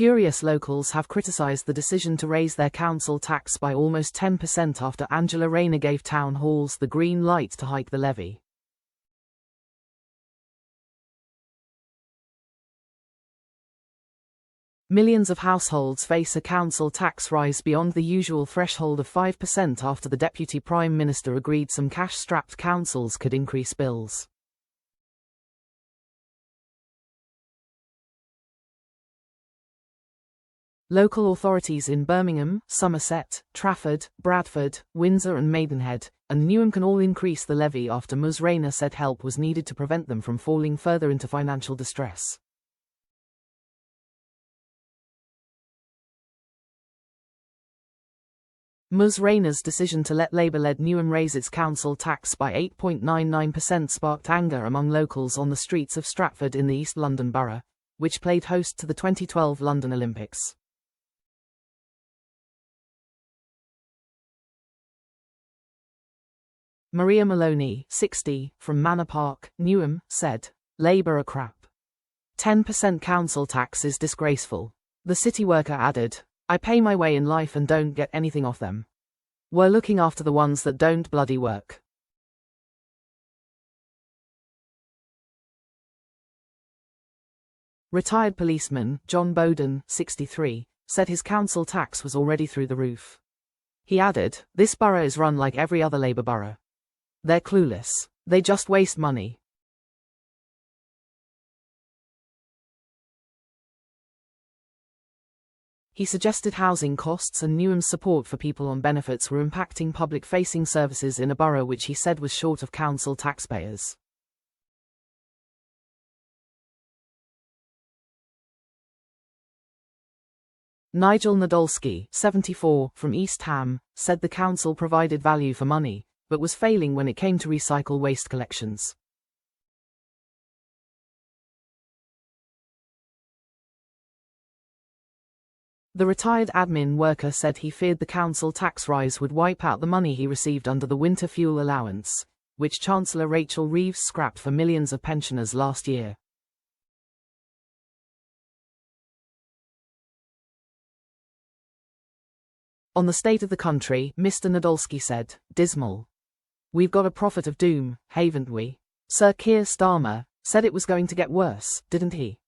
Furious locals have criticised the decision to raise their council tax by almost 10% after Angela Rayner gave town halls the green light to hike the levy. Millions of households face a council tax rise beyond the usual threshold of 5% after the Deputy Prime Minister agreed some cash-strapped councils could increase bills. Local authorities in Birmingham, Somerset, Trafford, Bradford, Windsor and Maidenhead, and Newham can all increase the levy after Ms Rayner said help was needed to prevent them from falling further into financial distress. Ms Rayner's decision to let Labour-led Newham raise its council tax by 8.99% sparked anger among locals on the streets of Stratford in the East London borough, which played host to the 2012 London Olympics. Maria Maloney, 60, from Manor Park, Newham, said, "Labour are crap. 10% council tax is disgraceful." The city worker added, "I pay my way in life and don't get anything off them. We're looking after the ones that don't bloody work." Retired policeman John Bowden, 63, said his council tax was already through the roof. He added, "This borough is run like every other Labour borough. They're clueless. They just waste money." He suggested housing costs and Newham's support for people on benefits were impacting public-facing services in a borough which he said was short of council taxpayers. Nigel Nadolski, 74, from East Ham, said the council provided value for money, but was failing when it came to recycle waste collections. The retired admin worker said he feared the council tax rise would wipe out the money he received under the winter fuel allowance, which Chancellor Rachel Reeves scrapped for millions of pensioners last year. On the state of the country, Mr. Nadolski said, "Dismal. We've got a prophet of doom, haven't we? Sir Keir Starmer said it was going to get worse, didn't he?"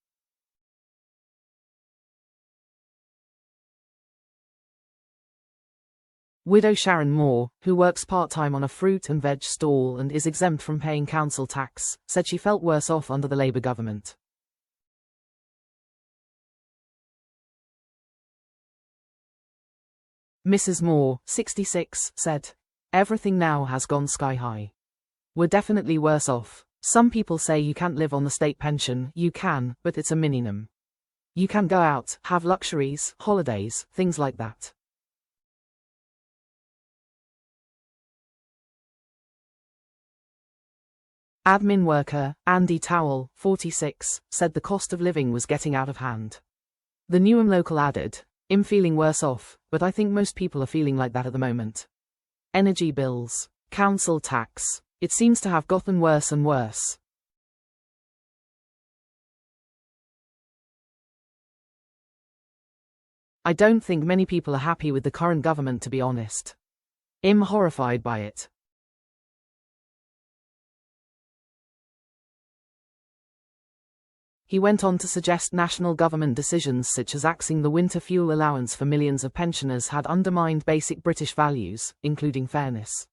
Widow Sharon Moore, who works part-time on a fruit and veg stall and is exempt from paying council tax, said she felt worse off under the Labour government. Mrs. Moore, 66, said, "Everything now has gone sky high. We're definitely worse off. Some people say you can't live on the state pension. You can, but it's a minimum. You can go out, have luxuries, holidays, things like that." Admin worker Andy Towell, 46, said the cost of living was getting out of hand. The Newham local added, "I'm feeling worse off, but I think most people are feeling like that at the moment. Energy bills, council tax, it seems to have gotten worse and worse." "I don't think many people are happy with the current government, to be honest. I'm horrified by it." He went on to suggest national government decisions such as axing the winter fuel allowance for millions of pensioners had undermined basic British values, including fairness.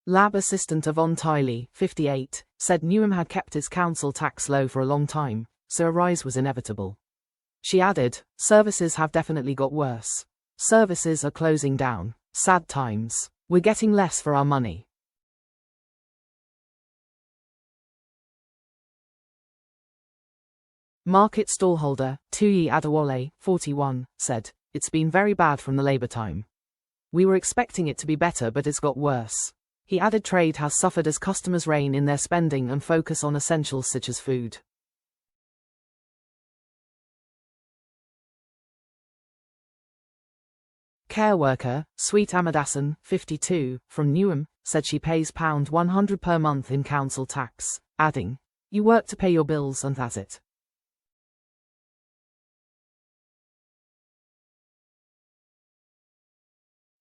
Lab assistant Yvonne Tiley, 58, said Newham had kept its council tax low for a long time, so a rise was inevitable. She added, "Services have definitely got worse. Services are closing down. Sad times. We're getting less for our money." Market stallholder Tuyi Adewale, 41, said, "It's been very bad from the Labour time. We were expecting it to be better, but it's got worse." He added trade has suffered as customers rein in their spending and focus on essentials such as food. Care worker Sweet Amadassan, 52, from Newham, said she pays £100 per month in council tax, adding, "You work to pay your bills and that's it."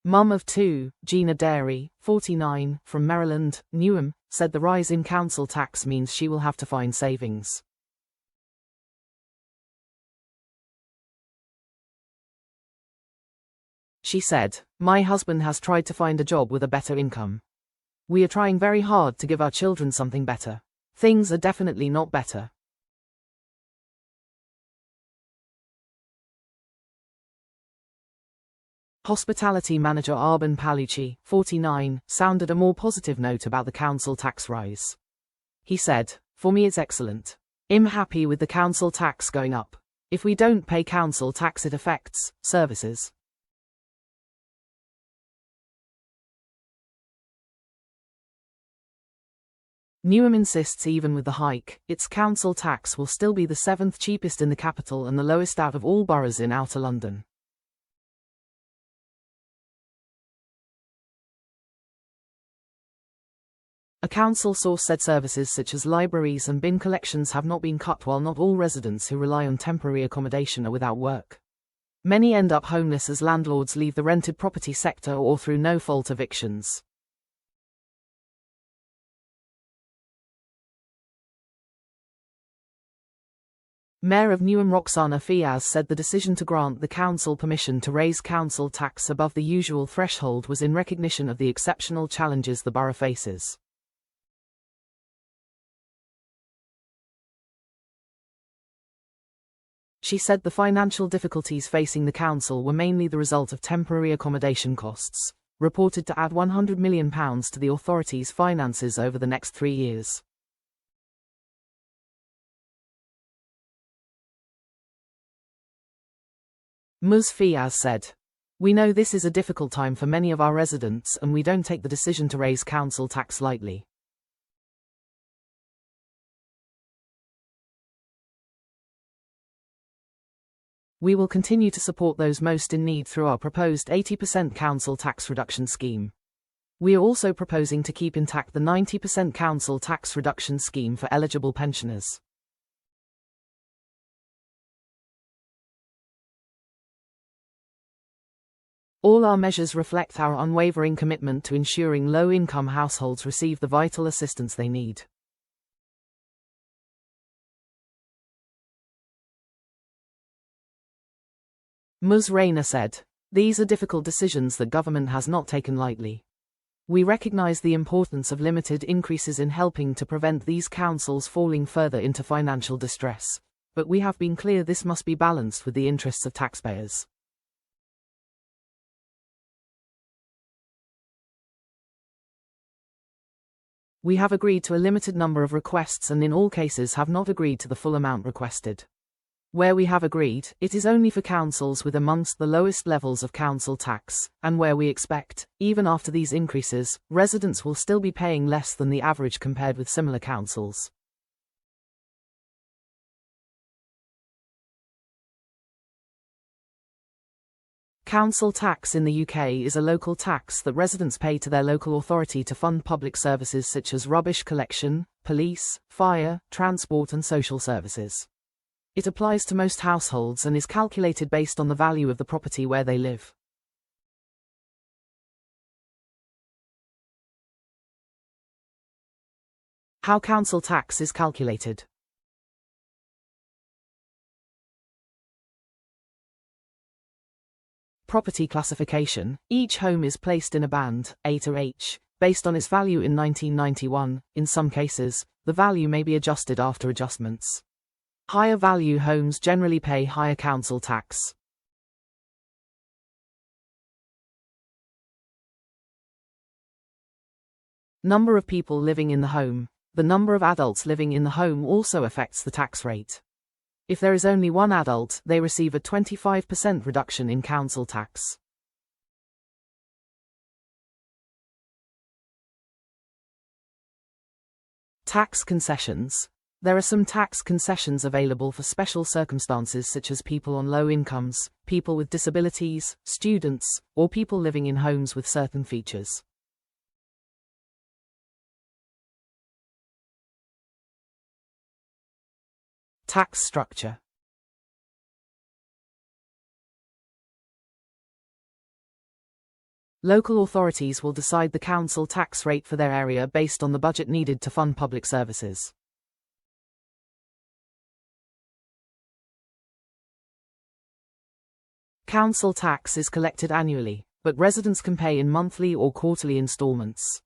Mum of two, Gina Dairy, 49, from Maryland, Newham, said the rise in council tax means she will have to find savings. She said, "My husband has tried to find a job with a better income. We are trying very hard to give our children something better. Things are definitely not better." Hospitality manager Arben Palucci, 49, sounded a more positive note about the council tax rise. He said, "For me it's excellent. I'm happy with the council tax going up. If we don't pay council tax it affects services." Newham insists even with the hike, its council tax will still be the 7th cheapest in the capital and the lowest out of all boroughs in Outer London. A council source said services such as libraries and bin collections have not been cut, while not all residents who rely on temporary accommodation are without work. Many end up homeless as landlords leave the rented property sector or through no-fault evictions. Mayor of Newham Roxana Fiaz said the decision to grant the council permission to raise council tax above the usual threshold was in recognition of the exceptional challenges the borough faces. She said the financial difficulties facing the council were mainly the result of temporary accommodation costs, reported to add £100 million to the authority's finances over the next 3 years. Ms. Fiaz said, "We know this is a difficult time for many of our residents and we don't take the decision to raise council tax lightly. We will continue to support those most in need through our proposed 80% council tax reduction scheme. We are also proposing to keep intact the 90% council tax reduction scheme for eligible pensioners." All our measures reflect our unwavering commitment to ensuring low-income households receive the vital assistance they need. Ms. Rayner said, "These are difficult decisions that government has not taken lightly. We recognise the importance of limited increases in helping to prevent these councils falling further into financial distress, but we have been clear this must be balanced with the interests of taxpayers. We have agreed to a limited number of requests and in all cases have not agreed to the full amount requested. Where we have agreed, it is only for councils with amongst the lowest levels of council tax, and where we expect, even after these increases, residents will still be paying less than the average compared with similar councils." Council tax in the UK is a local tax that residents pay to their local authority to fund public services such as rubbish collection, police, fire, transport and social services. It applies to most households and is calculated based on the value of the property where they live. How council tax is calculated. Property classification. Each home is placed in a band, A to H, based on its value in 1991. In some cases, the value may be adjusted after adjustments. Higher value homes generally pay higher council tax. Number of people living in the home. The number of adults living in the home also affects the tax rate. If there is only one adult, they receive a 25% reduction in council tax. Tax concessions. There are some tax concessions available for special circumstances such as people on low incomes, people with disabilities, students, or people living in homes with certain features. Tax structure. Local authorities will decide the council tax rate for their area based on the budget needed to fund public services. Council tax is collected annually, but residents can pay in monthly or quarterly installments.